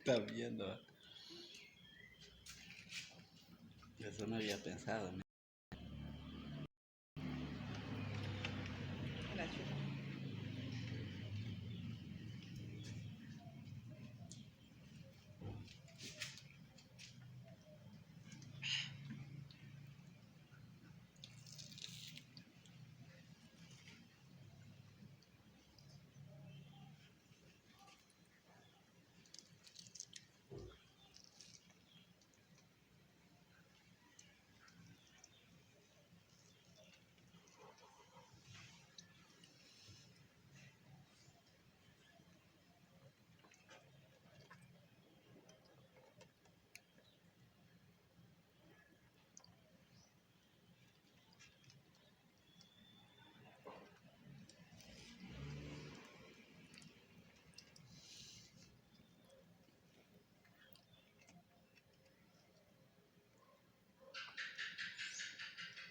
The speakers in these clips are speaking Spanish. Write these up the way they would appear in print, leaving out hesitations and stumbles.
está viendo. Eso no había pensado. Gracias.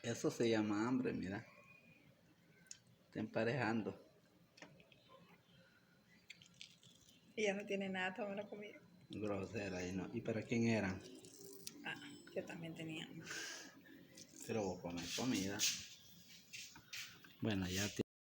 Eso se llama hambre, mira. Está emparejando. Y ya no tiene nada, toda la comida. Grosera. ¿Y para quién eran? Ah, yo también tenía. Pero vos comes comida. Bueno, ya